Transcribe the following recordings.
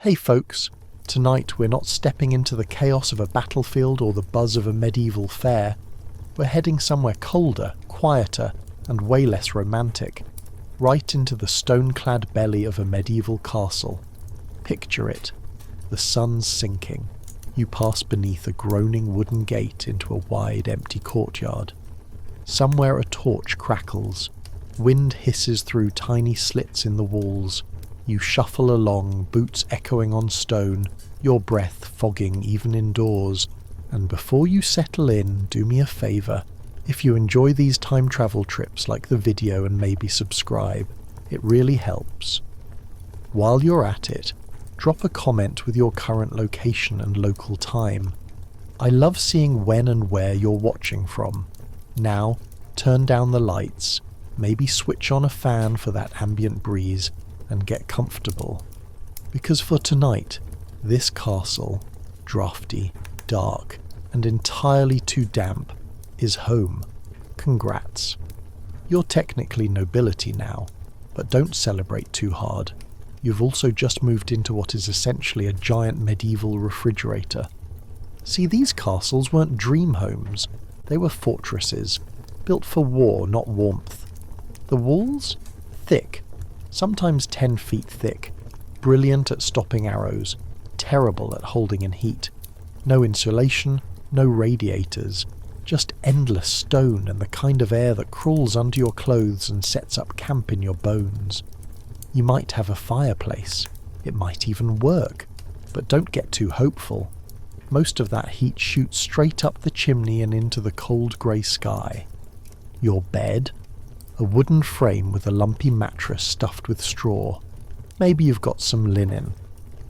Hey folks, tonight we're not stepping into the chaos of a battlefield or the buzz of a medieval fair. We're heading somewhere colder, quieter, and way less romantic, right into the stone-clad belly of a medieval castle. Picture it. The sun's sinking. You pass beneath a groaning wooden gate into a wide, empty courtyard. Somewhere a torch crackles. Wind hisses through tiny slits in the walls. You shuffle along, boots echoing on stone, your breath fogging even indoors. And before you settle in, do me a favour. If you enjoy these time travel trips, like the video and maybe subscribe. It really helps. While you're at it, drop a comment with your current location and local time. I love seeing when and where you're watching from. Now, turn down the lights, maybe switch on a fan for that ambient breeze, and get comfortable. Because for tonight, this castle, drafty, dark, and entirely too damp, is home. Congrats. You're technically nobility now, but don't celebrate too hard. You've also just moved into what is essentially a giant medieval refrigerator. See, these castles weren't dream homes. They were fortresses, built for war, not warmth. The walls? Thick. Sometimes 10 feet thick, brilliant at stopping arrows, terrible at holding in heat. No insulation, no radiators, just endless stone and the kind of air that crawls under your clothes and sets up camp in your bones. You might have a fireplace, it might even work, but don't get too hopeful. Most of that heat shoots straight up the chimney and into the cold grey sky. Your bed? A wooden frame with a lumpy mattress stuffed with straw. Maybe you've got some linen.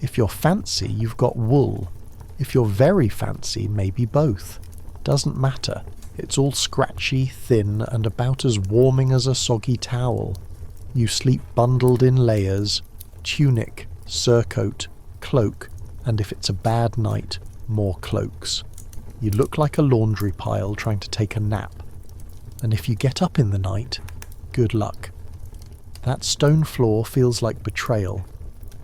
If you're fancy, you've got wool. If you're very fancy, maybe both. Doesn't matter. It's all scratchy, thin, and about as warming as a soggy towel. You sleep bundled in layers, tunic, surcoat, cloak, and if it's a bad night, more cloaks. You look like a laundry pile trying to take a nap. And if you get up in the night, good luck. That stone floor feels like betrayal.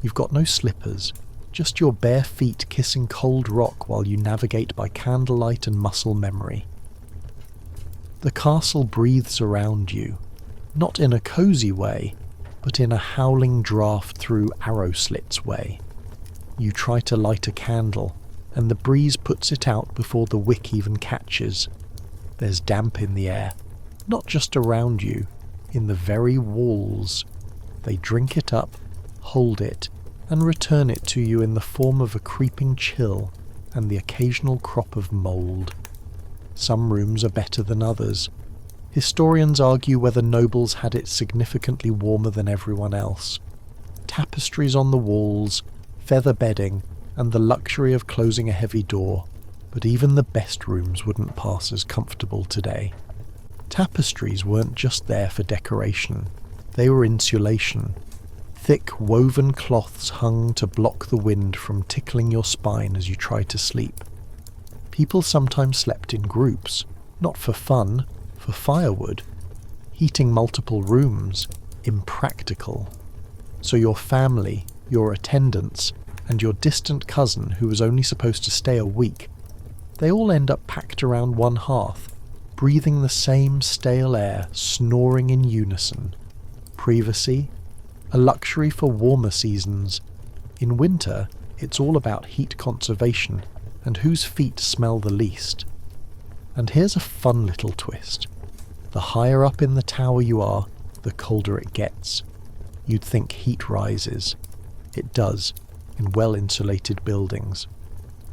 You've got no slippers, just your bare feet kissing cold rock while you navigate by candlelight and muscle memory. The castle breathes around you, not in a cosy way, but in a howling draft through arrow slits way. You try to light a candle, and the breeze puts it out before the wick even catches. There's damp in the air, not just around you, in the very walls. They drink it up, hold it, and return it to you in the form of a creeping chill and the occasional crop of mould. Some rooms are better than others. Historians argue whether nobles had it significantly warmer than everyone else. Tapestries on the walls, feather bedding, and the luxury of closing a heavy door, but even the best rooms wouldn't pass as comfortable today. Tapestries weren't just there for decoration, they were insulation. Thick woven cloths hung to block the wind from tickling your spine as you tried to sleep. People sometimes slept in groups, not for fun, for firewood. Heating multiple rooms, impractical. So your family, your attendants, and your distant cousin who was only supposed to stay a week, they all end up packed around one hearth, breathing the same stale air, snoring in unison. Privacy? A luxury for warmer seasons. In winter, it's all about heat conservation and whose feet smell the least. And here's a fun little twist. The higher up in the tower you are, the colder it gets. You'd think heat rises. It does, in well-insulated buildings.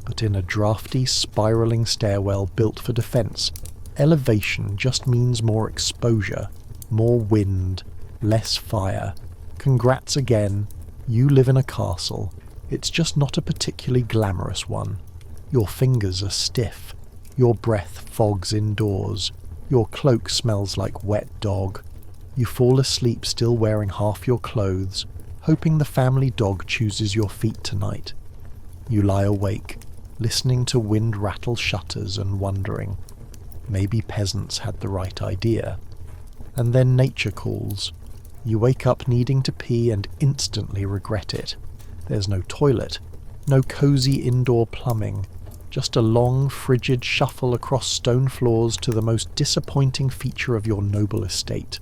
But in a drafty, spiralling stairwell built for defence, elevation just means more exposure, more wind, less fire. Congrats again, you live in a castle. It's just not a particularly glamorous one. Your fingers are stiff, your breath fogs indoors, your cloak smells like wet dog. You fall asleep still wearing half your clothes, hoping the family dog chooses your feet tonight. You lie awake, listening to wind rattle shutters and wondering, maybe peasants had the right idea. And then nature calls. You wake up needing to pee and instantly regret it. There's no toilet, no cosy indoor plumbing, just a long, frigid shuffle across stone floors to the most disappointing feature of your noble estate,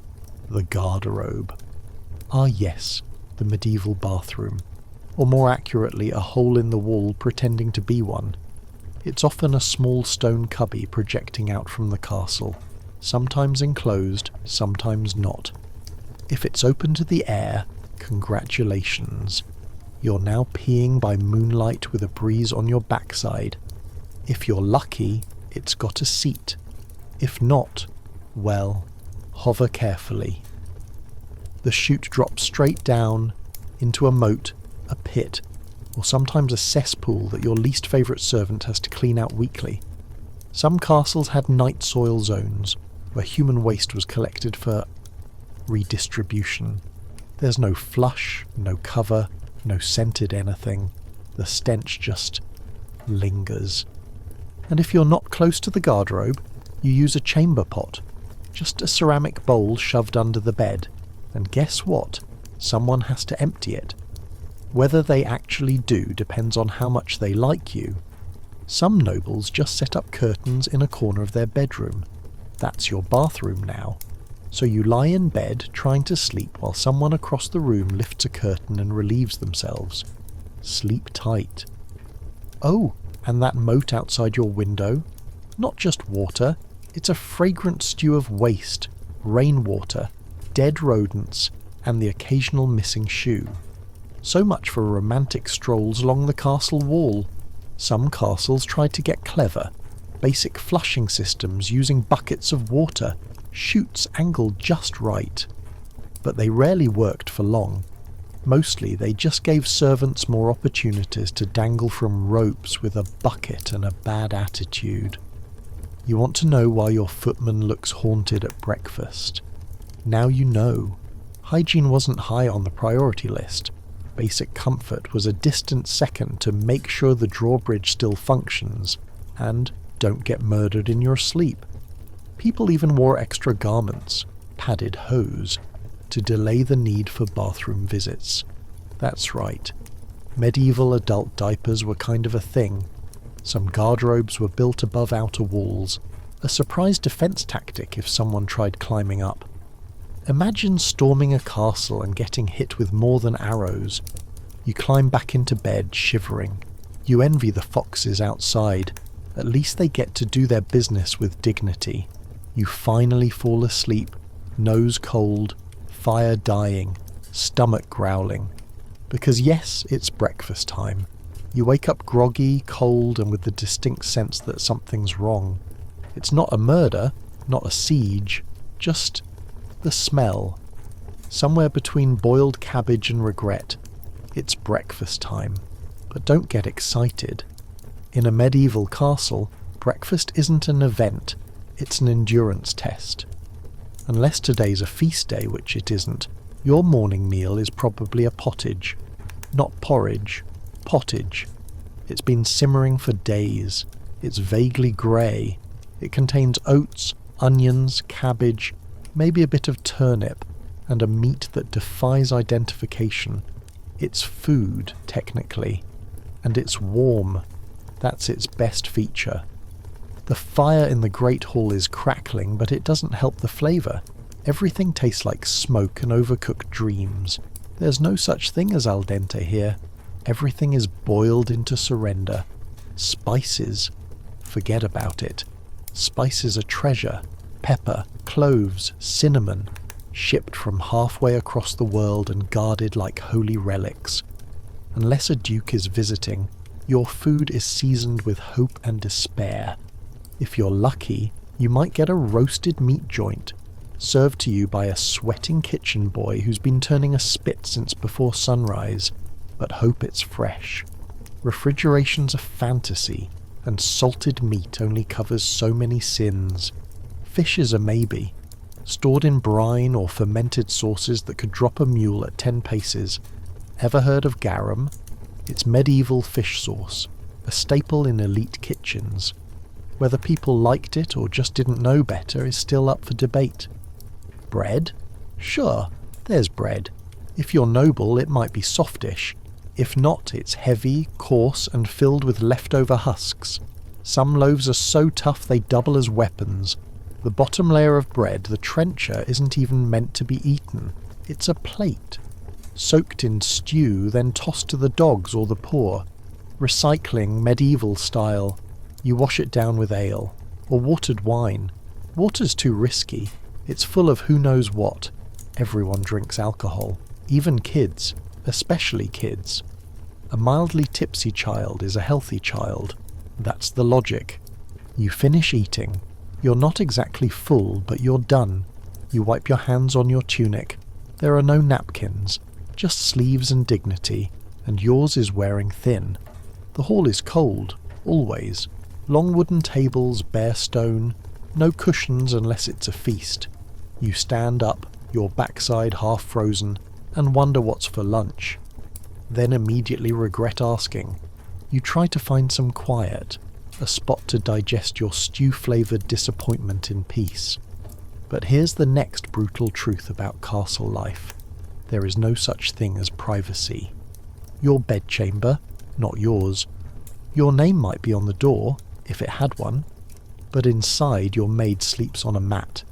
the garderobe. Ah yes, the medieval bathroom, or more accurately a hole in the wall pretending to be one. It's often a small stone cubby projecting out from the castle, sometimes enclosed, sometimes not. If it's open to the air, congratulations. You're now peeing by moonlight with a breeze on your backside. If you're lucky, it's got a seat. If not, well, hover carefully. The chute drops straight down into a moat, a pit, or sometimes a cesspool that your least favourite servant has to clean out weekly. Some castles had night soil zones, where human waste was collected for redistribution. There's no flush, no cover, no scented anything. The stench just lingers. And if you're not close to the garderobe, you use a chamber pot, just a ceramic bowl shoved under the bed. And guess what? Someone has to empty it. Whether they actually do depends on how much they like you. Some nobles just set up curtains in a corner of their bedroom. That's your bathroom now. So you lie in bed trying to sleep while someone across the room lifts a curtain and relieves themselves. Sleep tight. Oh, and that moat outside your window? Not just water, it's a fragrant stew of waste, rainwater, dead rodents, and the occasional missing shoe. So much for romantic strolls along the castle wall. Some castles tried to get clever. Basic flushing systems using buckets of water, chutes angled just right. But they rarely worked for long. Mostly they just gave servants more opportunities to dangle from ropes with a bucket and a bad attitude. You want to know why your footman looks haunted at breakfast? Now you know. Hygiene wasn't high on the priority list. Basic comfort was a distant second to make sure the drawbridge still functions, and don't get murdered in your sleep. People even wore extra garments, padded hose, to delay the need for bathroom visits. That's right. Medieval adult diapers were kind of a thing. Some guardrobes were built above outer walls, a surprise defense tactic if someone tried climbing up. Imagine storming a castle and getting hit with more than arrows. You climb back into bed, shivering. You envy the foxes outside. At least they get to do their business with dignity. You finally fall asleep, nose cold, fire dying, stomach growling. Because yes, it's breakfast time. You wake up groggy, cold, and with the distinct sense that something's wrong. It's not a murder, not a siege, just the smell. Somewhere between boiled cabbage and regret. It's breakfast time. But don't get excited. In a medieval castle, breakfast isn't an event, it's an endurance test. Unless today's a feast day, which it isn't, your morning meal is probably a pottage. Not porridge, pottage. It's been simmering for days. It's vaguely grey. It contains oats, onions, cabbage, maybe a bit of turnip, and a meat that defies identification. It's food, technically. And it's warm. That's its best feature. The fire in the Great Hall is crackling, but it doesn't help the flavour. Everything tastes like smoke and overcooked dreams. There's no such thing as al dente here. Everything is boiled into surrender. Spices. Forget about it. Spices are treasure. Pepper, cloves, cinnamon. Shipped from halfway across the world and guarded like holy relics. Unless a duke is visiting, your food is seasoned with hope and despair. If you're lucky, you might get a roasted meat joint, served to you by a sweating kitchen boy who's been turning a spit since before sunrise, but hope it's fresh. Refrigeration's a fantasy, and salted meat only covers so many sins. Fish is a maybe, stored in brine or fermented sauces that could drop a mule at 10 paces. Ever heard of garum? It's medieval fish sauce, a staple in elite kitchens. Whether people liked it or just didn't know better is still up for debate. Bread? Sure, there's bread. If you're noble, it might be softish. If not, it's heavy, coarse, and filled with leftover husks. Some loaves are so tough they double as weapons. The bottom layer of bread, the trencher, isn't even meant to be eaten. It's a plate. Soaked in stew, then tossed to the dogs or the poor. Recycling, medieval style. You wash it down with ale, or watered wine. Water's too risky. It's full of who knows what. Everyone drinks alcohol, even kids, especially kids. A mildly tipsy child is a healthy child. That's the logic. You finish eating. You're not exactly full, but you're done. You wipe your hands on your tunic. There are no napkins, just sleeves and dignity, and yours is wearing thin. The hall is cold, always. Long wooden tables, bare stone, no cushions unless it's a feast. You stand up, your backside half frozen, and wonder what's for lunch. Then immediately regret asking. You try to find some quiet, a spot to digest your stew-flavoured disappointment in peace. But here's the next brutal truth about castle life. There is no such thing as privacy. Your bedchamber, not yours. Your name might be on the door, if it had one, but inside your maid sleeps on a mat.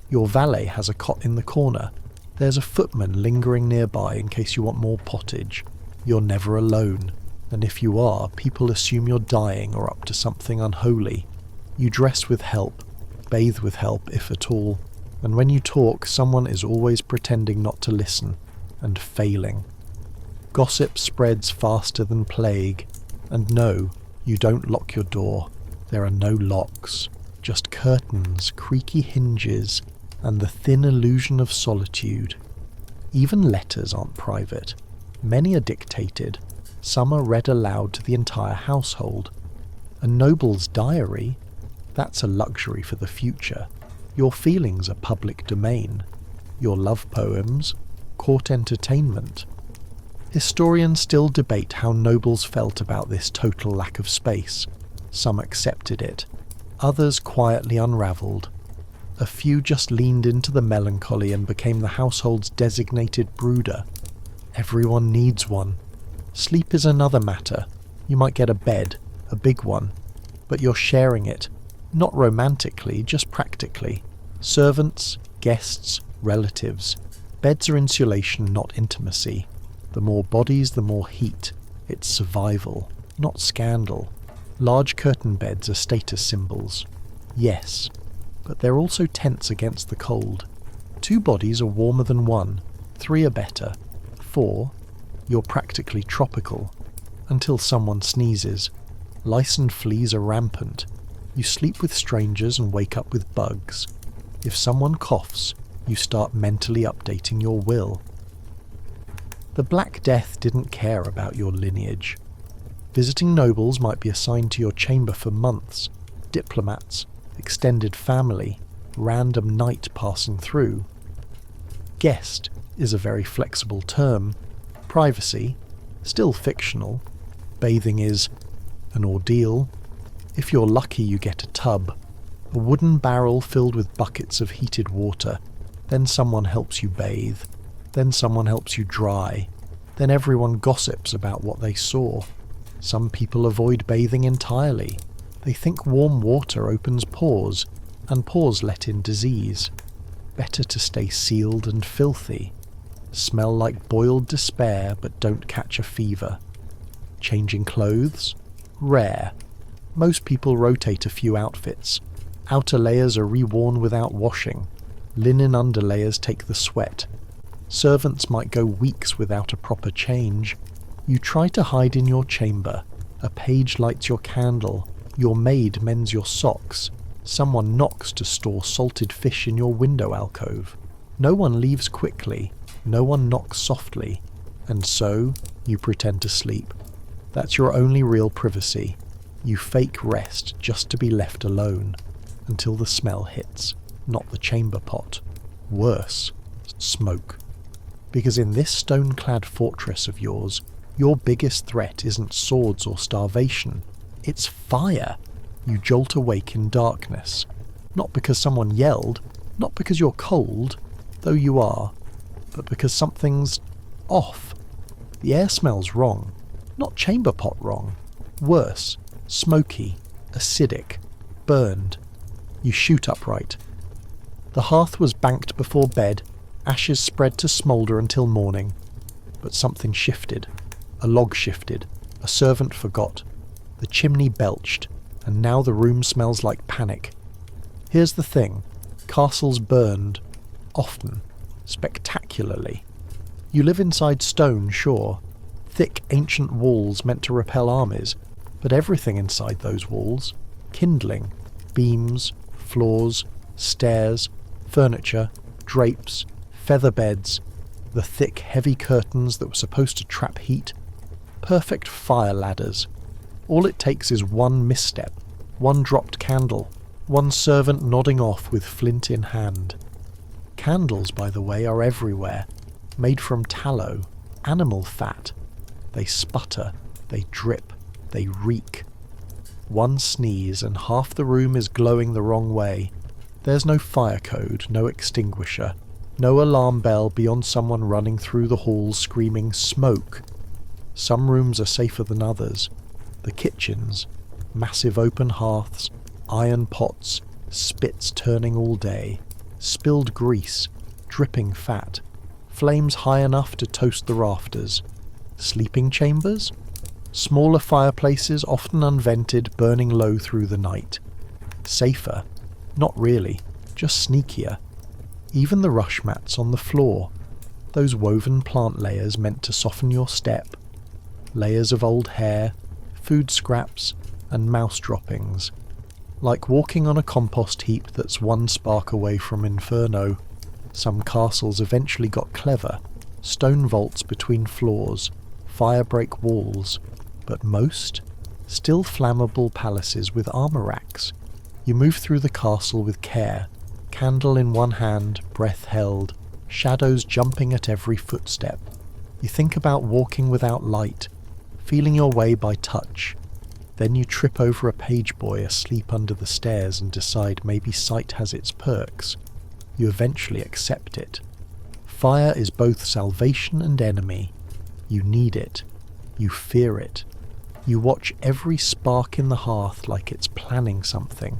Your valet has a cot in the corner. There's a footman lingering nearby in case you want more pottage. You're never alone, and if you are, people assume you're dying or up to something unholy. You dress with help, bathe with help if at all, and when you talk, someone is always pretending not to listen, and failing. Gossip spreads faster than plague, and no, you don't lock your door. There are no locks, just curtains, creaky hinges, and the thin illusion of solitude. Even letters aren't private. Many are dictated. Some are read aloud to the entire household. A noble's diary? That's a luxury for the future. Your feelings are public domain. Your love poems? Court entertainment. Historians still debate how nobles felt about this total lack of space. Some accepted it. Others quietly unravelled. A few just leaned into the melancholy and became the household's designated brooder. Everyone needs one. Sleep is another matter. You might get a bed, a big one, but you're sharing it, not romantically, just practically. Servants, guests, relatives. Beds are insulation, not intimacy. The more bodies, the more heat. It's survival, not scandal. Large curtain beds are status symbols. Yes, but they're also tents against the cold. 2 bodies are warmer than 1. 3 are better. 4, you're practically tropical. Until someone sneezes. Lice and fleas are rampant. You sleep with strangers and wake up with bugs. If someone coughs, you start mentally updating your will. The Black Death didn't care about your lineage. Visiting nobles might be assigned to your chamber for months. Diplomats, extended family, random knight passing through. Guest is a very flexible term. Privacy, still fictional. Bathing is an ordeal. If you're lucky, you get a tub, a wooden barrel filled with buckets of heated water. Then someone helps you bathe. Then someone helps you dry. Then everyone gossips about what they saw. Some people avoid bathing entirely. They think warm water opens pores, and pores let in disease. Better to stay sealed and filthy. Smell like boiled despair, but don't catch a fever. Changing clothes? Rare. Most people rotate a few outfits. Outer layers are reworn without washing. Linen underlayers take the sweat. Servants might go weeks without a proper change. You try to hide in your chamber. A page lights your candle. Your maid mends your socks. Someone knocks to store salted fish in your window alcove. No one leaves quickly. No one knocks softly. And so, you pretend to sleep. That's your only real privacy. You fake rest just to be left alone. Until the smell hits. Not the chamber pot. Worse, smoke. Because in this stone-clad fortress of yours, your biggest threat isn't swords or starvation. It's fire. You jolt awake in darkness. Not because someone yelled, not because you're cold, though you are, but because something's off. The air smells wrong. Not chamber pot wrong. Worse. Smoky. Acidic. Burned. You shoot upright. The hearth was banked before bed, ashes spread to smoulder until morning. But something shifted. A log shifted. A servant forgot. The chimney belched, and now the room smells like panic. Here's the thing. Castles burned. Often. Spectacularly. You live inside stone, sure. Thick ancient walls meant to repel armies, but everything inside those walls. Kindling. Beams. Floors. Stairs. Furniture. Drapes. Feather beds. The thick, heavy curtains that were supposed to trap heat. Perfect fire ladders. All it takes is one misstep, one dropped candle, one servant nodding off with flint in hand. Candles, by the way, are everywhere, made from tallow, animal fat. They sputter, they drip, they reek. One sneeze and half the room is glowing the wrong way. There's no fire code, no extinguisher, no alarm bell beyond someone running through the halls screaming "smoke." Some rooms are safer than others. The kitchens, massive open hearths, iron pots, spits turning all day, spilled grease, dripping fat, flames high enough to toast the rafters. Sleeping chambers? Smaller fireplaces, often unvented, burning low through the night. Safer? Not really, just sneakier. Even the rush mats on the floor, those woven plant layers meant to soften your step. Layers of old hair, food scraps, and mouse droppings. Like walking on a compost heap that's one spark away from inferno. Some castles eventually got clever. Stone vaults between floors, fire break walls. But most? Still flammable palaces with armour racks. You move through the castle with care. Candle in one hand, breath held, shadows jumping at every footstep. You think about walking without light, feeling your way by touch. Then you trip over a page boy asleep under the stairs and decide maybe sight has its perks. You eventually accept it. Fire is both salvation and enemy. You need it. You fear it. You watch every spark in the hearth like it's planning something.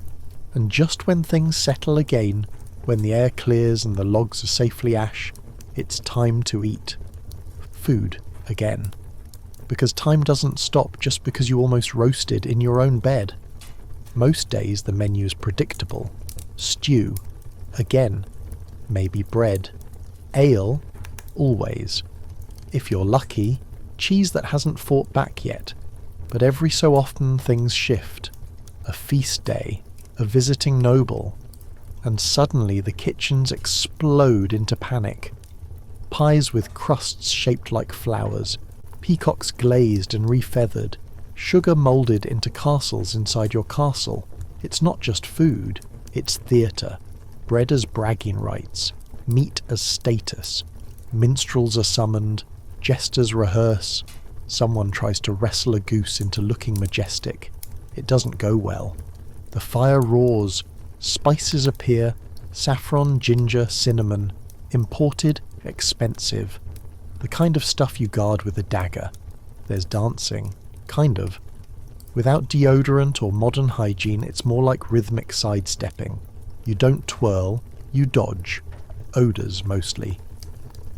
And just when things settle again, when the air clears and the logs are safely ash, it's time to eat. Food again. Because time doesn't stop just because you almost roasted in your own bed. Most days the menu's predictable. Stew. Again. Maybe bread. Ale. Always. If you're lucky, cheese that hasn't fought back yet. But every so often things shift. A feast day. A visiting noble. And suddenly the kitchens explode into panic. Pies with crusts shaped like flowers. Peacocks glazed and refeathered, sugar moulded into castles inside your castle. It's not just food, it's theatre. Bread as bragging rights, meat as status. Minstrels are summoned, jesters rehearse. Someone tries to wrestle a goose into looking majestic. It doesn't go well. The fire roars, spices appear, saffron, ginger, cinnamon. Imported, expensive. The kind of stuff you guard with a dagger. There's dancing. Kind of. Without deodorant or modern hygiene, it's more like rhythmic sidestepping. You don't twirl, you dodge. Odours, mostly.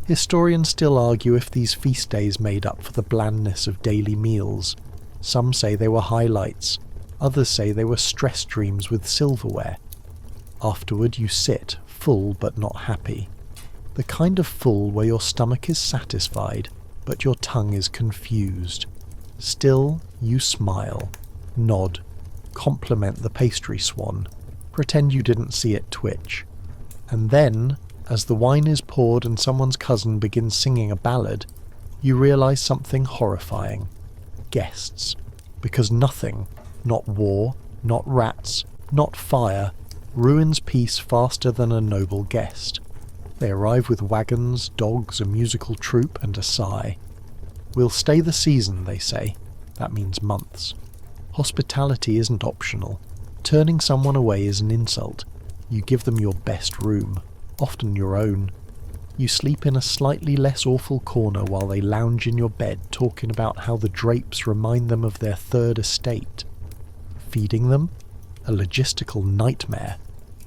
Historians still argue if these feast days made up for the blandness of daily meals. Some say they were highlights. Others say they were stress dreams with silverware. Afterward you sit, full but not happy. The kind of full where your stomach is satisfied, but your tongue is confused. Still, you smile, nod, compliment the pastry swan, pretend you didn't see it twitch. And then, as the wine is poured and someone's cousin begins singing a ballad, you realise something horrifying. Guests. Because nothing, not war, not rats, not fire, ruins peace faster than a noble guest. They arrive with wagons, dogs, a musical troupe, and a sigh. We'll stay the season, they say. That means months. Hospitality isn't optional. Turning someone away is an insult. You give them your best room, often your own. You sleep in a slightly less awful corner while they lounge in your bed talking about how the drapes remind them of their third estate. Feeding them? A logistical nightmare.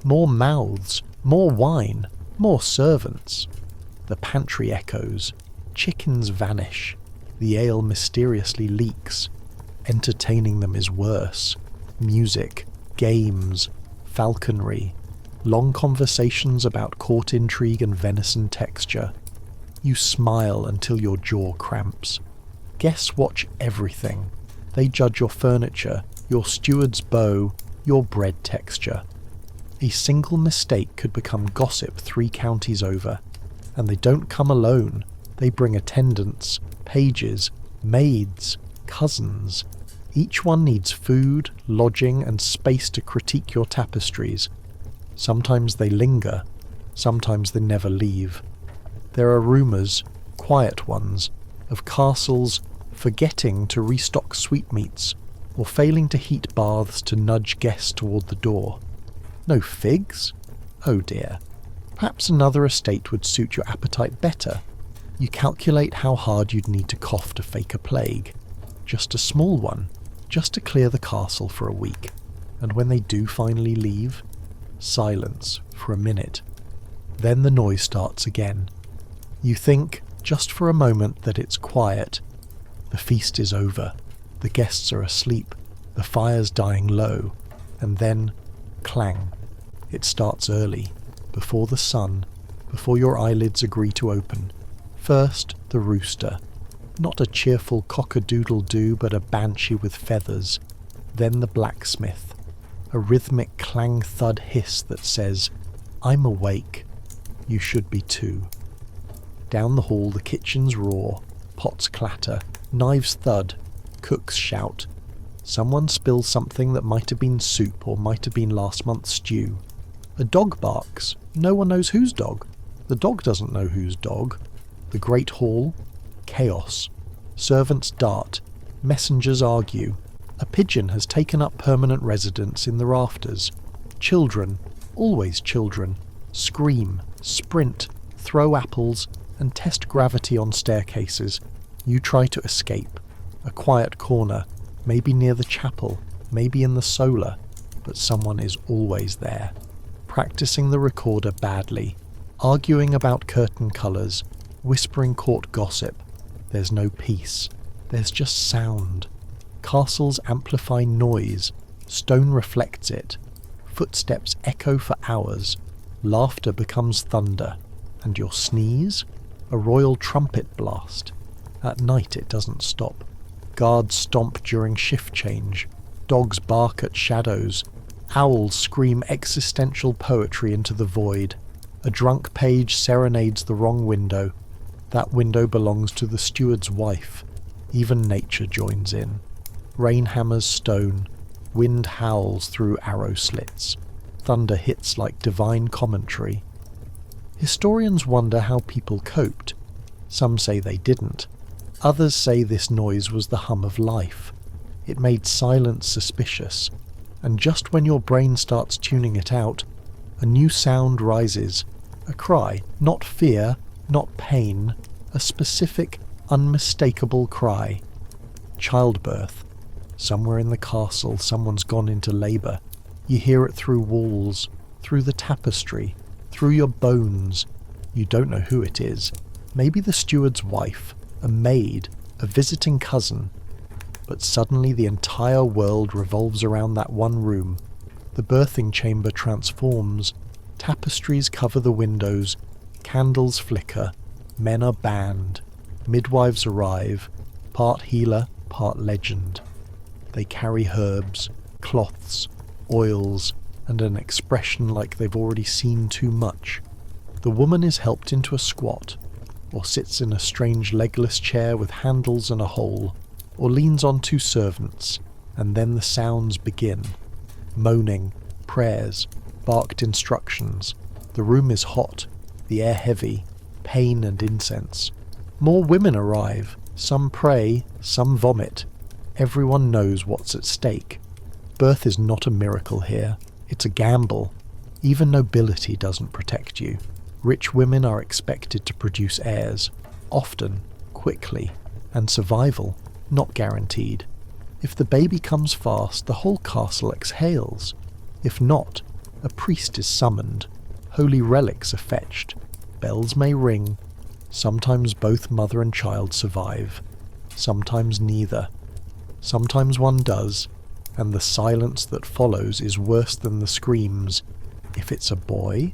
More mouths, more wine, more servants. The pantry echoes. Chickens vanish. The ale mysteriously leaks. Entertaining them is worse. Music, games, falconry, long conversations about court intrigue and venison texture. You smile until your jaw cramps. Guests watch everything. They judge your furniture, your steward's bow, your bread texture. A single mistake could become gossip 3 counties over. And they don't come alone. They bring attendants, pages, maids, cousins. Each one needs food, lodging, and space to critique your tapestries. Sometimes they linger, sometimes they never leave. There are rumours, quiet ones, of castles forgetting to restock sweetmeats, or failing to heat baths to nudge guests toward the door. No figs? Oh dear. Perhaps another estate would suit your appetite better. You calculate how hard you'd need to cough to fake a plague. Just a small one, just to clear the castle for a week. And when they do finally leave, silence for a minute. Then the noise starts again. You think, just for a moment, that it's quiet. The feast is over. The guests are asleep. The fire's dying low. And then, clang. It starts early, before the sun, before your eyelids agree to open. First, the rooster. Not a cheerful cock-a-doodle-doo, but a banshee with feathers. Then the blacksmith. A rhythmic clang-thud hiss that says, "I'm awake. You should be too." Down the hall the kitchens roar, pots clatter, knives thud, cooks shout. Someone spills something that might have been soup or might have been last month's stew. A dog barks. No one knows whose dog. The dog doesn't know whose dog. The great hall, chaos. Servants dart. Messengers argue. A pigeon has taken up permanent residence in the rafters. Children, always children, scream, sprint, throw apples, and test gravity on staircases. You try to escape. A quiet corner, maybe near the chapel, maybe in the solar, but someone is always there. Practicing the recorder badly, arguing about curtain colours, whispering court gossip. There's no peace. There's just sound. Castles amplify noise. Stone reflects it. Footsteps echo for hours. Laughter becomes thunder. And your sneeze? A royal trumpet blast. At night it doesn't stop. Guards stomp during shift change. Dogs bark at shadows. Owls scream existential poetry into the void. A drunk page serenades the wrong window. That window belongs to the steward's wife. Even nature joins in. Rain hammers stone. Wind howls through arrow slits. Thunder hits like divine commentary. Historians wonder how people coped. Some say they didn't. Others say this noise was the hum of life. It made silence suspicious. And just when your brain starts tuning it out, a new sound rises. A cry, not fear, not pain, a specific, unmistakable cry. Childbirth. Somewhere in the castle, someone's gone into labour. You hear it through walls, through the tapestry, through your bones. You don't know who it is. Maybe the steward's wife, a maid, a visiting cousin. But suddenly the entire world revolves around that one room. The birthing chamber transforms. Tapestries cover the windows. Candles flicker. Men are banned. Midwives arrive. Part healer, part legend. They carry herbs, cloths, oils, and an expression like they've already seen too much. The woman is helped into a squat, or sits in a strange legless chair with handles and a hole, or leans on 2 servants, and then the sounds begin. Moaning, prayers, barked instructions. The room is hot, the air heavy, pain and incense. More women arrive. Some pray, some vomit. Everyone knows what's at stake. Birth is not a miracle here. It's a gamble. Even nobility doesn't protect you. Rich women are expected to produce heirs, often, quickly, and survival, not guaranteed. If the baby comes fast, the whole castle exhales. If not, a priest is summoned, holy relics are fetched, bells may ring. Sometimes both mother and child survive, sometimes neither. Sometimes one does, and the silence that follows is worse than the screams. If it's a boy,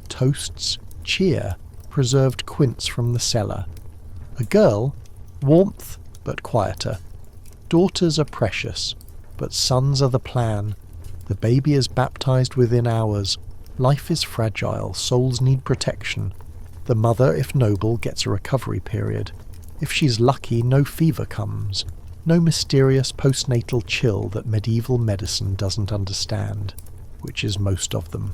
toasts, cheer, preserved quince from the cellar. A girl, warmth, but quieter. Daughters are precious, but sons are the plan. The baby is baptized within hours. Life is fragile, souls need protection. The mother, if noble, gets a recovery period. If she's lucky, no fever comes. No mysterious postnatal chill that medieval medicine doesn't understand, which is most of them.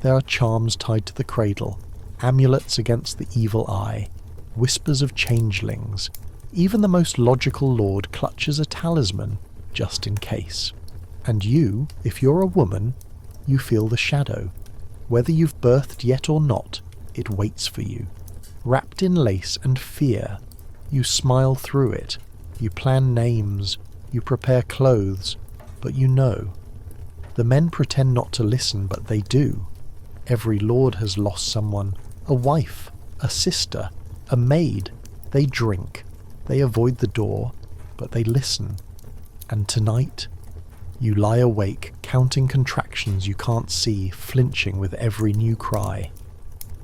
There are charms tied to the cradle, amulets against the evil eye, whispers of changelings. Even the most logical lord clutches a talisman, just in case. And you, if you're a woman, you feel the shadow. Whether you've birthed yet or not, it waits for you. Wrapped in lace and fear, you smile through it. You plan names, you prepare clothes, but you know. The men pretend not to listen, but they do. Every lord has lost someone, a wife, a sister, a maid. They drink, they avoid the door, but they listen. And tonight, you lie awake, counting contractions you can't see, flinching with every new cry.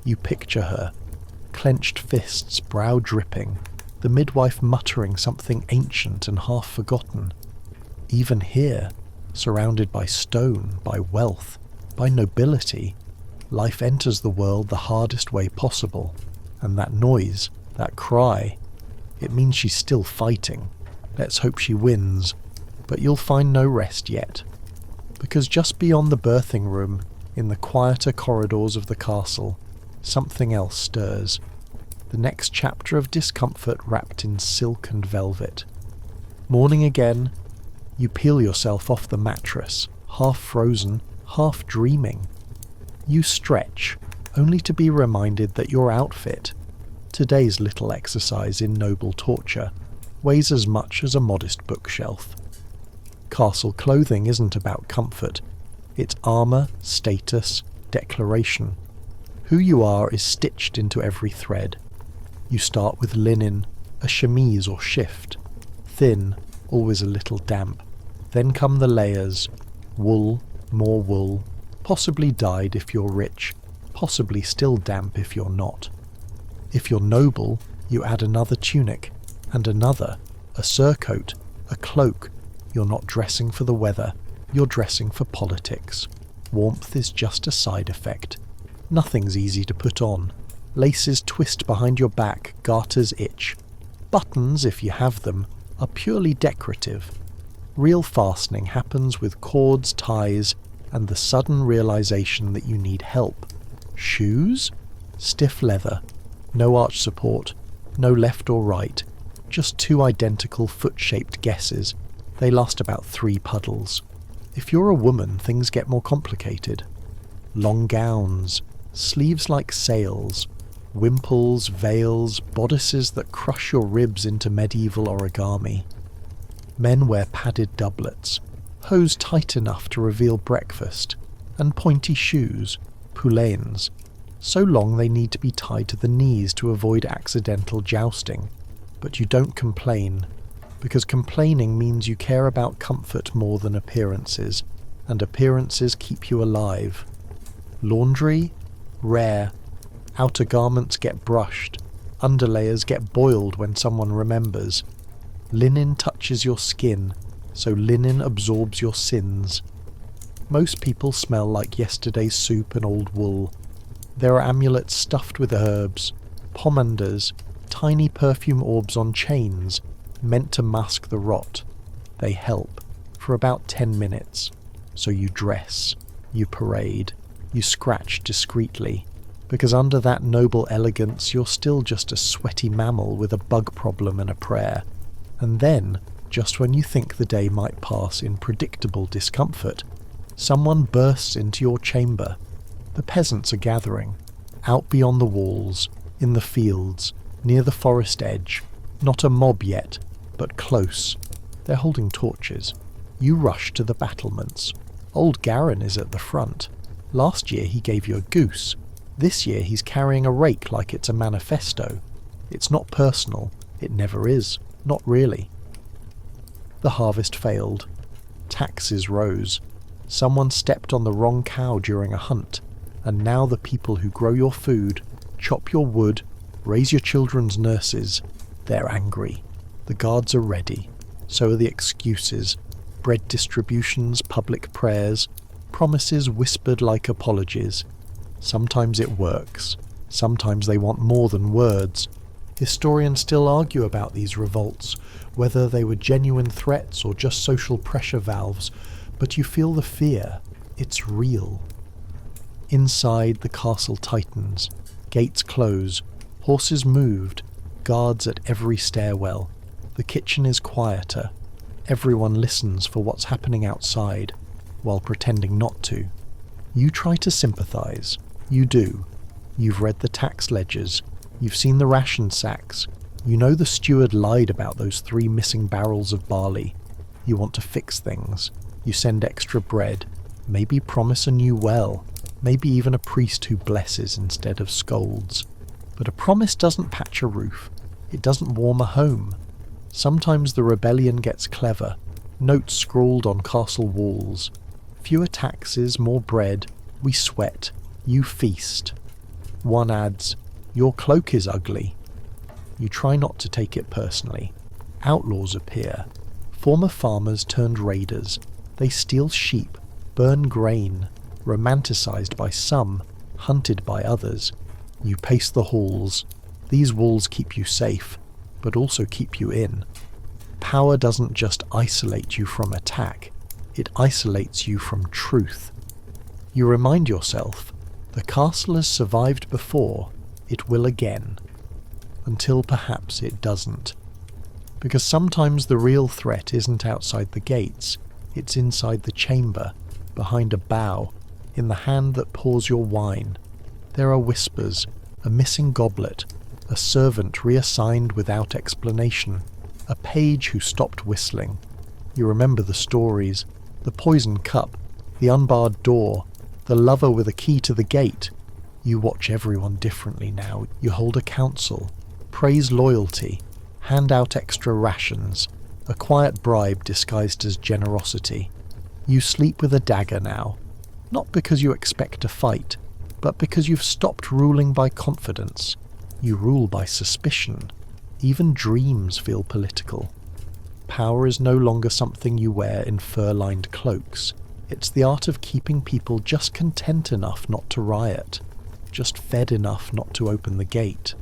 You picture her, clenched fists, brow dripping, the midwife muttering something ancient and half forgotten. Even here, surrounded by stone, by wealth, by nobility, life enters the world the hardest way possible. And that noise, that cry, it means she's still fighting. Let's hope she wins. But you'll find no rest yet. Because just beyond the birthing room, in the quieter corridors of the castle, something else stirs. The next chapter of discomfort wrapped in silk and velvet. Morning again, you peel yourself off the mattress, half frozen, half dreaming. You stretch, only to be reminded that your outfit, today's little exercise in noble torture, weighs as much as a modest bookshelf. Castle clothing isn't about comfort. It's armour, status, declaration. Who you are is stitched into every thread. You start with linen, a chemise or shift. Thin, always a little damp. Then come the layers. Wool, more wool. Possibly dyed if you're rich. Possibly still damp if you're not. If you're noble, you add another tunic. And another. A surcoat. A cloak. You're not dressing for the weather. You're dressing for politics. Warmth is just a side effect. Nothing's easy to put on. Laces twist behind your back, garters itch. Buttons, if you have them, are purely decorative. Real fastening happens with cords, ties, and the sudden realization that you need help. Shoes? Stiff leather. No arch support. No left or right. Just two identical foot-shaped guesses. They last about 3 puddles. If you're a woman, things get more complicated. Long gowns, sleeves like sails, wimples, veils, bodices that crush your ribs into medieval origami. Men wear padded doublets, hose tight enough to reveal breakfast, and pointy shoes, poulaines, so long they need to be tied to the knees to avoid accidental jousting. But you don't complain, because complaining means you care about comfort more than appearances, and appearances keep you alive. Laundry? Rare. Outer garments get brushed, underlayers get boiled when someone remembers. Linen touches your skin, so linen absorbs your sins. Most people smell like yesterday's soup and old wool. There are amulets stuffed with herbs, pomanders, tiny perfume orbs on chains, meant to mask the rot. They help, for about 10 minutes. So you dress, you parade, you scratch discreetly, because under that noble elegance you're still just a sweaty mammal with a bug problem and a prayer. And then, just when you think the day might pass in predictable discomfort, someone bursts into your chamber. The peasants are gathering. Out beyond the walls, in the fields, near the forest edge, not a mob yet, but close. They're holding torches. You rush to the battlements. Old Garin is at the front. Last year he gave you a goose. This year he's carrying a rake like it's a manifesto. It's not personal. It never is. Not really. The harvest failed. Taxes rose. Someone stepped on the wrong cow during a hunt, and now the people who grow your food, chop your wood, raise your children's nurses, they're angry. The guards are ready. So are the excuses. Bread distributions, public prayers, promises whispered like apologies. Sometimes it works. Sometimes they want more than words. Historians still argue about these revolts, whether they were genuine threats or just social pressure valves, but you feel the fear. It's real. Inside, the castle tightens. Gates close. Horses moved. Guards at every stairwell. The kitchen is quieter. Everyone listens for what's happening outside, while pretending not to. You try to sympathize. You do. You've read the tax ledgers. You've seen the ration sacks. You know the steward lied about those 3 missing barrels of barley. You want to fix things. You send extra bread. Maybe promise a new well. Maybe even a priest who blesses instead of scolds. But a promise doesn't patch a roof. It doesn't warm a home. Sometimes the rebellion gets clever. Notes scrawled on castle walls. Fewer taxes, more bread. We sweat. You feast. One adds, "Your cloak is ugly." You try not to take it personally. Outlaws appear. Former farmers turned raiders. They steal sheep, burn grain, romanticized by some, hunted by others. You pace the halls. These walls keep you safe, but also keep you in. Power doesn't just isolate you from attack, it isolates you from truth. You remind yourself, the castle has survived before, it will again. Until perhaps it doesn't. Because sometimes the real threat isn't outside the gates, it's inside the chamber, behind a bough, in the hand that pours your wine. There are whispers, a missing goblet, a servant reassigned without explanation, a page who stopped whistling. You remember the stories, the poisoned cup, the unbarred door, the lover with a key to the gate. You watch everyone differently now. You hold a council, praise loyalty, hand out extra rations, a quiet bribe disguised as generosity. You sleep with a dagger now, not because you expect to fight, but because you've stopped ruling by confidence. You rule by suspicion. Even dreams feel political. Power is no longer something you wear in fur-lined cloaks. It's the art of keeping people just content enough not to riot, just fed enough not to open the gate.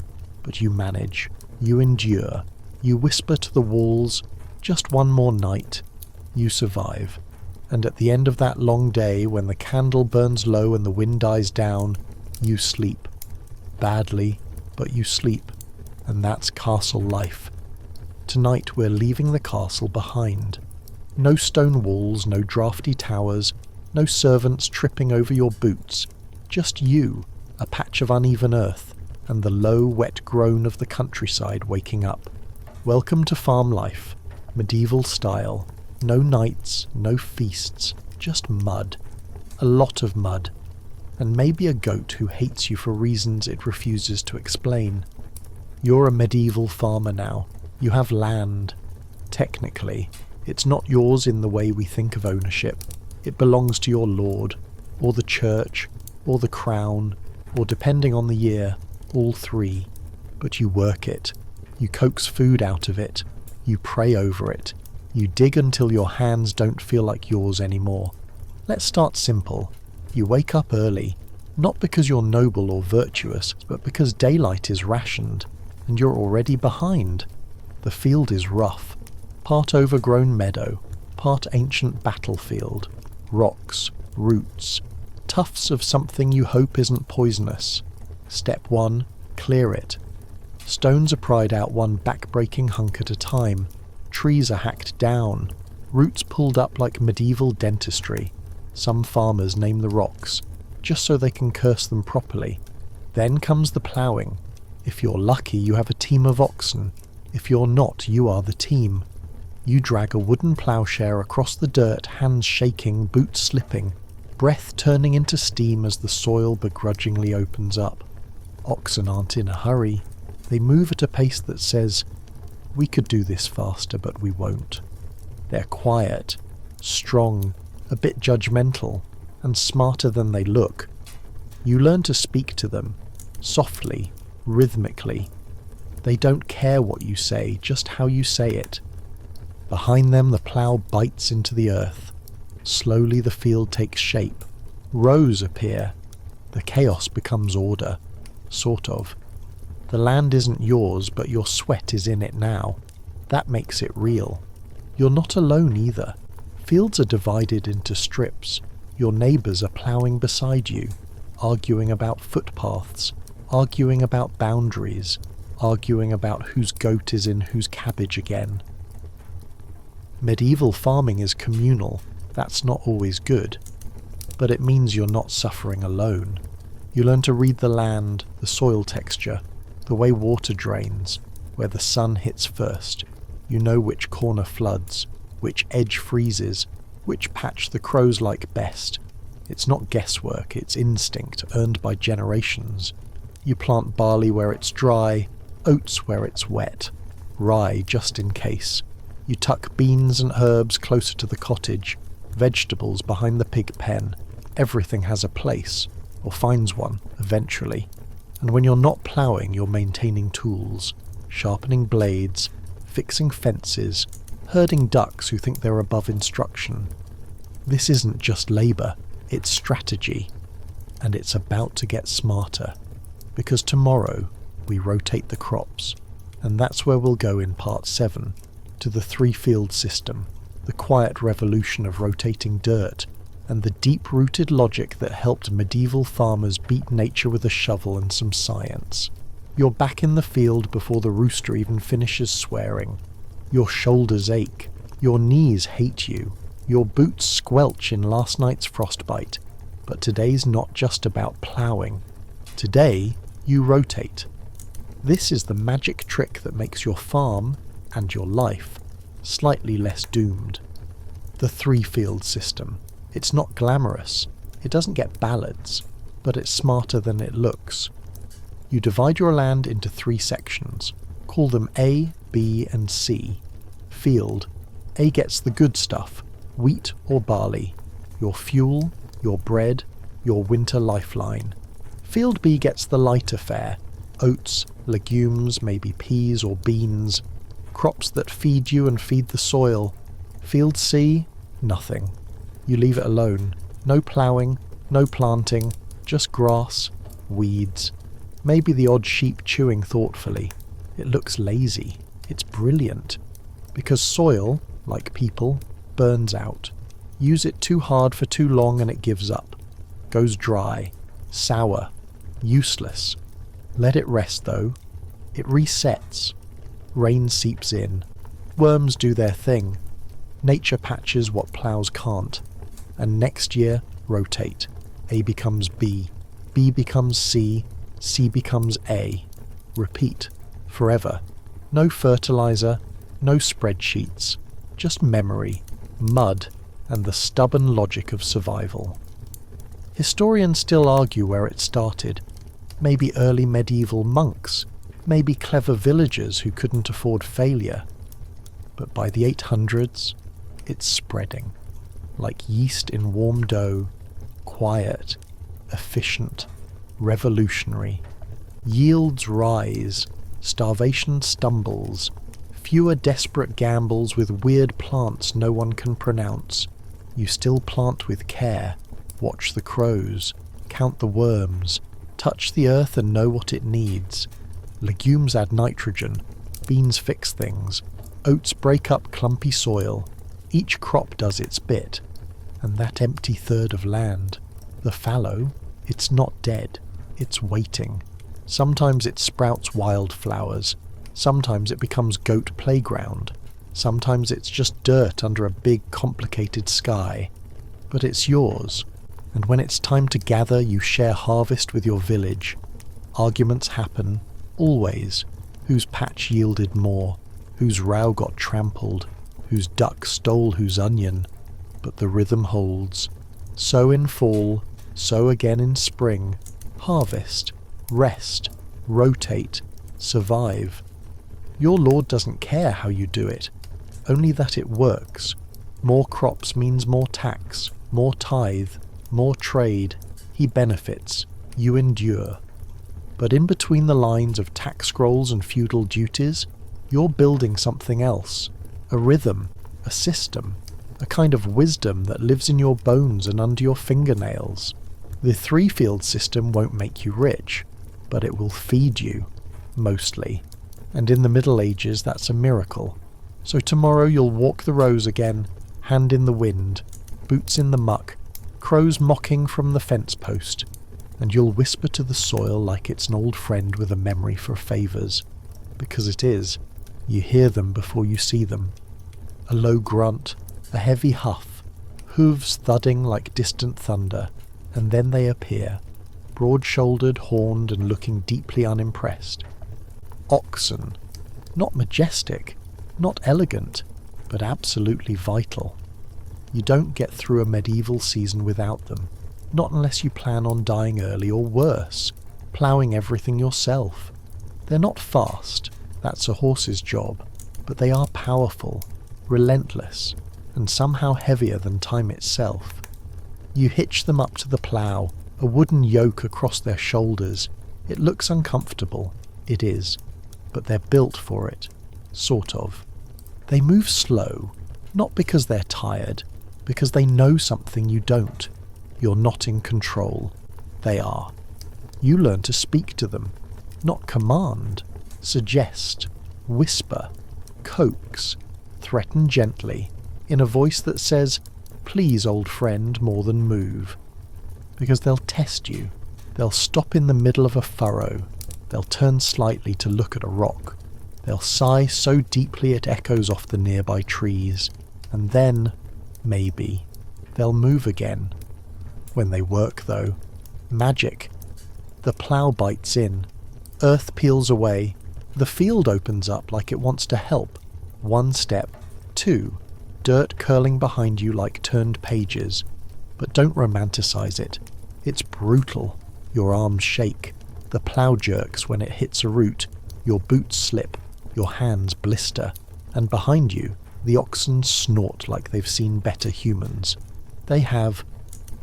But you manage. You endure. You whisper to the walls, just one more night. You survive. And at the end of that long day, when the candle burns low and the wind dies down, you sleep. Badly, but you sleep. And that's castle life. Tonight we're leaving the castle behind. No stone walls, no drafty towers, no servants tripping over your boots. Just you, a patch of uneven earth, and the low, wet groan of the countryside waking up. Welcome to farm life, medieval style. No nights, no feasts, just mud. A lot of mud. And maybe a goat who hates you for reasons it refuses to explain. You're a medieval farmer now. You have land. Technically, it's not yours in the way we think of ownership. It belongs to your lord, or the church, or the crown, or depending on the year, all 3. But you work it. You coax food out of it. You pray over it. You dig until your hands don't feel like yours anymore. Let's start simple. You wake up early, not because you're noble or virtuous, but because daylight is rationed, and you're already behind. The field is rough. Part overgrown meadow, part ancient battlefield. Rocks, roots, tufts of something you hope isn't poisonous. Step 1, clear it. Stones are pried out one back-breaking hunk at a time. Trees are hacked down, roots pulled up like medieval dentistry. Some farmers name the rocks, just so they can curse them properly. Then comes the ploughing. If you're lucky, you have a team of oxen. If you're not, you are the team. You drag a wooden ploughshare across the dirt, hands shaking, boots slipping, breath turning into steam as the soil begrudgingly opens up. Oxen aren't in a hurry. They move at a pace that says, "We could do this faster, but we won't." They're quiet, strong, a bit judgmental, and smarter than they look. You learn to speak to them, softly, rhythmically. They don't care what you say, just how you say it. Behind them, the plough bites into the earth. Slowly the field takes shape. Rows appear. The chaos becomes order. Sort of. The land isn't yours, but your sweat is in it now. That makes it real. You're not alone either. Fields are divided into strips. Your neighbours are ploughing beside you, arguing about footpaths, arguing about boundaries, arguing about whose goat is in whose cabbage again. Medieval farming is communal. That's not always good, but it means you're not suffering alone. You learn to read the land, the soil texture, the way water drains, where the sun hits first. You know which corner floods, which edge freezes, which patch the crows like best. It's not guesswork, it's instinct earned by generations. You plant barley where it's dry, oats where it's wet, rye just in case. You tuck beans and herbs closer to the cottage, vegetables behind the pig pen. Everything has a place, or finds one, eventually. And when you're not ploughing, you're maintaining tools, sharpening blades, fixing fences, herding ducks who think they're above instruction. This isn't just labour, it's strategy. And it's about to get smarter. Because tomorrow, we rotate the crops. And that's where we'll go in part 7, to the 3-field system, the quiet revolution of rotating dirt, and the deep-rooted logic that helped medieval farmers beat nature with a shovel and some science. You're back in the field before the rooster even finishes swearing. Your shoulders ache, your knees hate you, your boots squelch in last night's frostbite. But today's not just about ploughing. Today, you rotate. This is the magic trick that makes your farm, and your life, slightly less doomed. The 3-field system. It's not glamorous, it doesn't get ballads, but it's smarter than it looks. You divide your land into 3 sections. Call them A, B, and C. Field. A gets the good stuff, wheat or barley, your fuel, your bread, your winter lifeline. Field B gets the lighter fare, oats, legumes, maybe peas or beans, crops that feed you and feed the soil. Field C, nothing. You leave it alone. No ploughing, no planting, just grass, weeds, maybe the odd sheep chewing thoughtfully. It looks lazy. It's brilliant. Because soil, like people, burns out. Use it too hard for too long and it gives up. Goes dry, sour, useless. Let it rest though. It resets. Rain seeps in. Worms do their thing. Nature patches what ploughs can't. And next year, rotate. A becomes B. B becomes C. C becomes A. Repeat. Forever. No fertilizer. No spreadsheets. Just memory, mud, and the stubborn logic of survival. Historians still argue where it started. Maybe early medieval monks. Maybe clever villagers who couldn't afford failure. But by the 800s, it's spreading. Like yeast in warm dough, quiet, efficient, revolutionary. Yields rise, starvation stumbles, fewer desperate gambles with weird plants no one can pronounce. You still plant with care, watch the crows, count the worms, touch the earth and know what it needs. Legumes add nitrogen, beans fix things, oats break up clumpy soil. Each crop does its bit. And that empty third of land, the fallow, it's not dead, it's waiting. Sometimes it sprouts wildflowers, sometimes it becomes goat playground, sometimes it's just dirt under a big complicated sky. But it's yours, and when it's time to gather you share harvest with your village. Arguments happen, always. Whose patch yielded more, whose row got trampled, whose duck stole whose onion, but the rhythm holds. So in fall, so again in spring, harvest, rest, rotate, survive. Your Lord doesn't care how you do it, only that it works. More crops means more tax, more tithe, more trade. He benefits, you endure. But in between the lines of tax scrolls and feudal duties, you're building something else. A rhythm, a system, a kind of wisdom that lives in your bones and under your fingernails. The three-field system won't make you rich, but it will feed you, mostly. And in the Middle Ages that's a miracle. So tomorrow you'll walk the rows again, hand in the wind, boots in the muck, crows mocking from the fence post, and you'll whisper to the soil like it's an old friend with a memory for favours. Because it is. You hear them before you see them. A low grunt, a heavy huff, hooves thudding like distant thunder, and then they appear, broad-shouldered, horned, and looking deeply unimpressed. Oxen. Not majestic, not elegant, but absolutely vital. You don't get through a medieval season without them, not unless you plan on dying early or worse, ploughing everything yourself. They're not fast, that's a horse's job, but they are powerful, relentless, and somehow heavier than time itself. You hitch them up to the plough, a wooden yoke across their shoulders. It looks uncomfortable, it is, but they're built for it, sort of. They move slow, not because they're tired, because they know something you don't. You're not in control. They are. You learn to speak to them, not command, suggest, whisper, coax, threaten gently, in a voice that says, "Please, old friend," more than move. Because they'll test you. They'll stop in the middle of a furrow. They'll turn slightly to look at a rock. They'll sigh so deeply it echoes off the nearby trees. And then, maybe, they'll move again. When they work, though, magic. The plough bites in. Earth peels away. The field opens up like it wants to help. 1 step. 2. Dirt curling behind you like turned pages. But don't romanticize it. It's brutal. Your arms shake. The plough jerks when it hits a root. Your boots slip. Your hands blister. And behind you, the oxen snort like they've seen better humans. They have.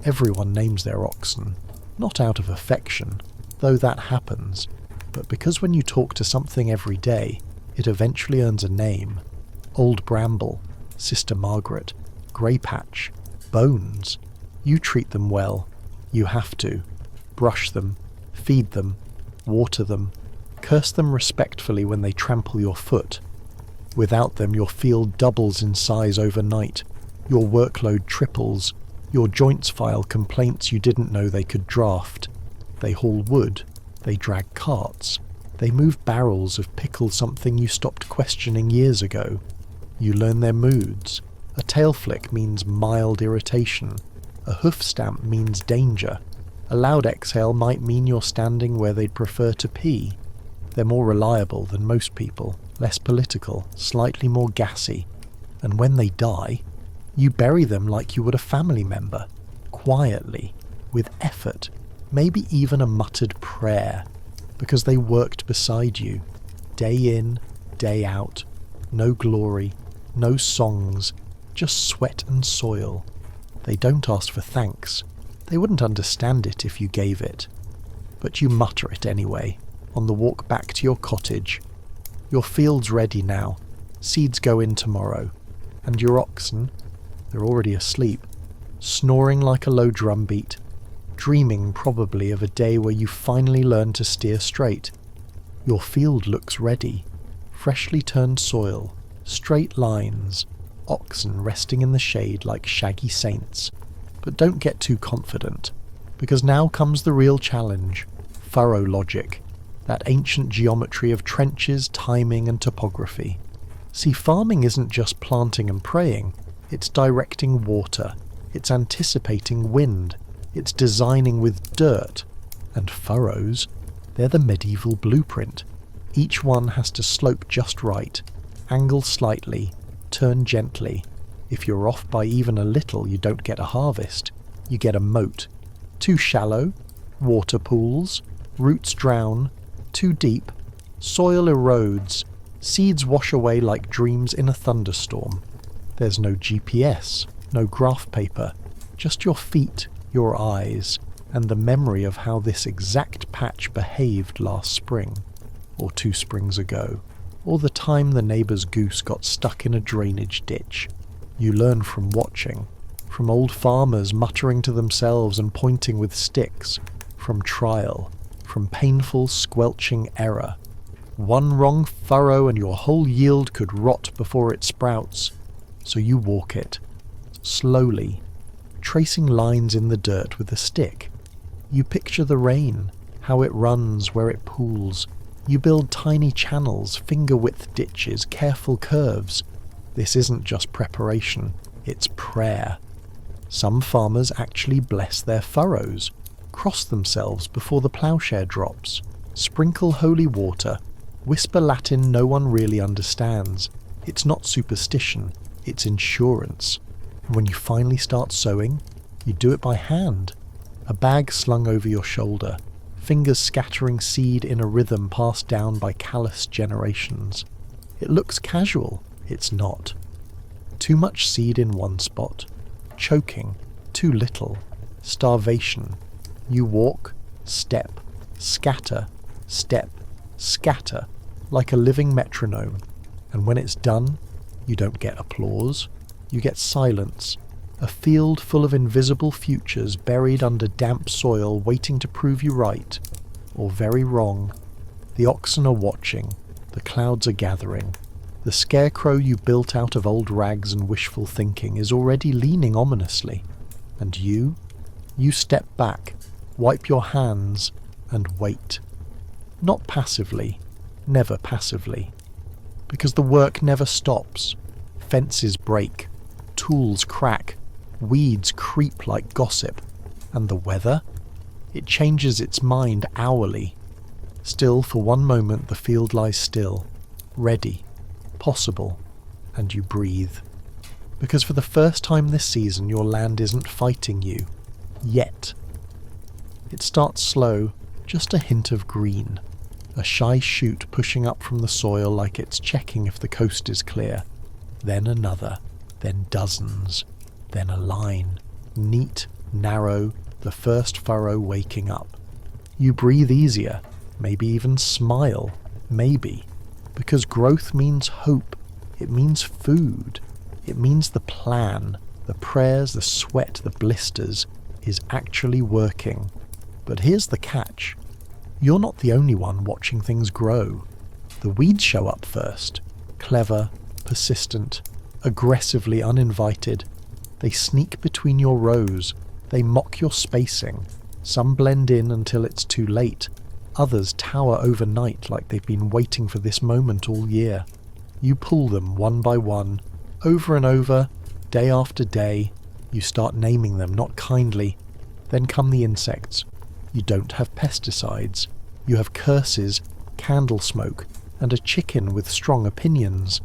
Everyone names their oxen. Not out of affection, though that happens, but because when you talk to something every day, it eventually earns a name. Old Bramble, Sister Margaret, Grey Patch, Bones. You treat them well. You have to. Brush them, feed them, water them, curse them respectfully when they trample your foot. Without them, your field doubles in size overnight. Your workload triples. Your joints file complaints you didn't know they could draft. They haul wood. They drag carts. They move barrels of pickle something you stopped questioning years ago. You learn their moods. A tail flick means mild irritation. A hoof stamp means danger. A loud exhale might mean you're standing where they'd prefer to pee. They're more reliable than most people, less political, slightly more gassy. And when they die, you bury them like you would a family member, quietly, with effort, maybe even a muttered prayer, because they worked beside you, day in, day out, no glory, no songs, just sweat and soil. They don't ask for thanks. They wouldn't understand it if you gave it. But you mutter it anyway, on the walk back to your cottage. Your field's ready now, seeds go in tomorrow, and your oxen, they're already asleep, snoring like a low drumbeat, dreaming probably of a day where you finally learn to steer straight. Your field looks ready, freshly turned soil, straight lines, oxen resting in the shade like shaggy saints. But don't get too confident, because now comes the real challenge, furrow logic, that ancient geometry of trenches, timing and topography. See, farming isn't just planting and praying, it's directing water, it's anticipating wind, it's designing with dirt. And furrows, They're the medieval blueprint. Each one has to slope just right, angle slightly, turn gently. If you're off by even a little, you don't get a harvest. You get a moat. Too shallow, water pools, roots drown. Too deep, soil erodes, seeds wash away like dreams in a thunderstorm. There's no GPS, no graph paper, just your feet, your eyes, and the memory of how this exact patch behaved last spring, or 2 springs ago, or the time the neighbour's goose got stuck in a drainage ditch. You learn from watching, from old farmers muttering to themselves and pointing with sticks, from trial, from painful squelching error. One wrong furrow and your whole yield could rot before it sprouts. So you walk it, slowly, tracing lines in the dirt with a stick. You picture the rain, how it runs, where it pools. You build tiny channels, finger-width ditches, careful curves. This isn't just preparation, it's prayer. Some farmers actually bless their furrows, cross themselves before the ploughshare drops, sprinkle holy water, whisper Latin no one really understands. It's not superstition, it's insurance. And when you finally start sowing, you do it by hand. A bag slung over your shoulder, fingers scattering seed in a rhythm passed down by callous generations. It looks casual, it's not. Too much seed in one spot, choking, too little, starvation. You walk, step, scatter, step, scatter, like a living metronome, and when it's done, you don't get applause, you get silence, a field full of invisible futures buried under damp soil waiting to prove you right, or very wrong. The oxen are watching, the clouds are gathering. The scarecrow you built out of old rags and wishful thinking is already leaning ominously, and you step back, wipe your hands, and wait. Not passively, never passively, because the work never stops. Fences break, tools crack, weeds creep like gossip, and the weather? It changes its mind hourly. Still, for one moment the field lies still, ready, possible, and you breathe. Because for the first time this season your land isn't fighting you. Yet. It starts slow, just a hint of green. A shy shoot pushing up from the soil like it's checking if the coast is clear. Then another, then dozens, then a line. Neat, narrow, the first furrow waking up. You breathe easier, maybe even smile, maybe. Because growth means hope, it means food, it means the plan, the prayers, the sweat, the blisters, is actually working. But here's the catch. You're not the only one watching things grow. The weeds show up first. Clever, persistent, aggressively uninvited. They sneak between your rows. They mock your spacing. Some blend in until it's too late. Others tower overnight like they've been waiting for this moment all year. You pull them one by one, over and over, day after day. You start naming them, not kindly. Then come the insects. You don't have pesticides. You have curses, candle smoke, and a chicken with strong opinions.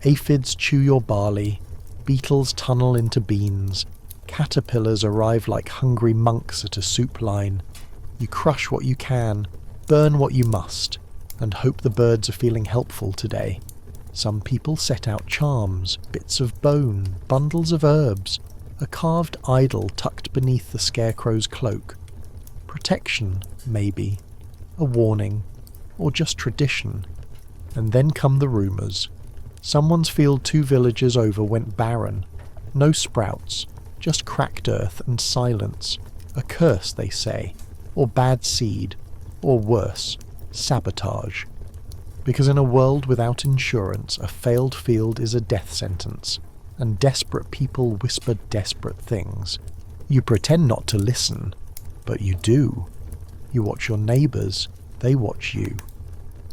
Aphids chew your barley. Beetles tunnel into beans. Caterpillars arrive like hungry monks at a soup line. You crush what you can, burn what you must, and hope the birds are feeling helpful today. Some people set out charms, bits of bone, bundles of herbs, a carved idol tucked beneath the scarecrow's cloak. Protection, maybe, a warning, or just tradition. And then come the rumours. Someone's field 2 villages over went barren. No sprouts, just cracked earth and silence. A curse, they say, or bad seed, or worse, sabotage. Because in a world without insurance, a failed field is a death sentence, and desperate people whisper desperate things. You pretend not to listen, but you do. You watch your neighbours, they watch you.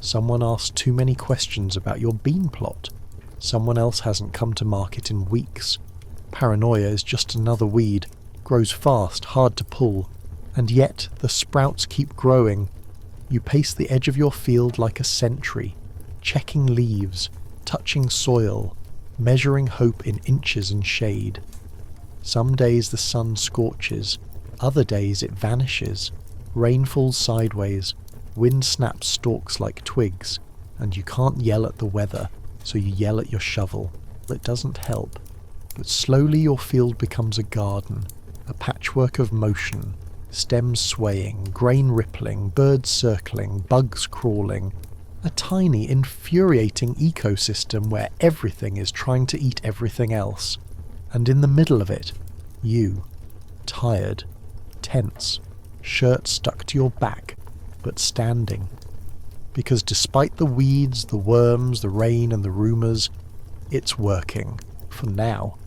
Someone asks too many questions about your bean plot. Someone else hasn't come to market in weeks. Paranoia is just another weed, grows fast, hard to pull, and yet the sprouts keep growing. You pace the edge of your field like a sentry, checking leaves, touching soil, measuring hope in inches and shade. Some days the sun scorches, other days it vanishes, rain falls sideways, wind snaps stalks like twigs, and you can't yell at the weather, so you yell at your shovel. It doesn't help. But slowly your field becomes a garden, a patchwork of motion, stems swaying, grain rippling, birds circling, bugs crawling, a tiny, infuriating ecosystem where everything is trying to eat everything else. And in the middle of it, you, tired, tense, shirt stuck to your back, but standing. Because despite the weeds, the worms, the rain and the rumours, it's working, for now.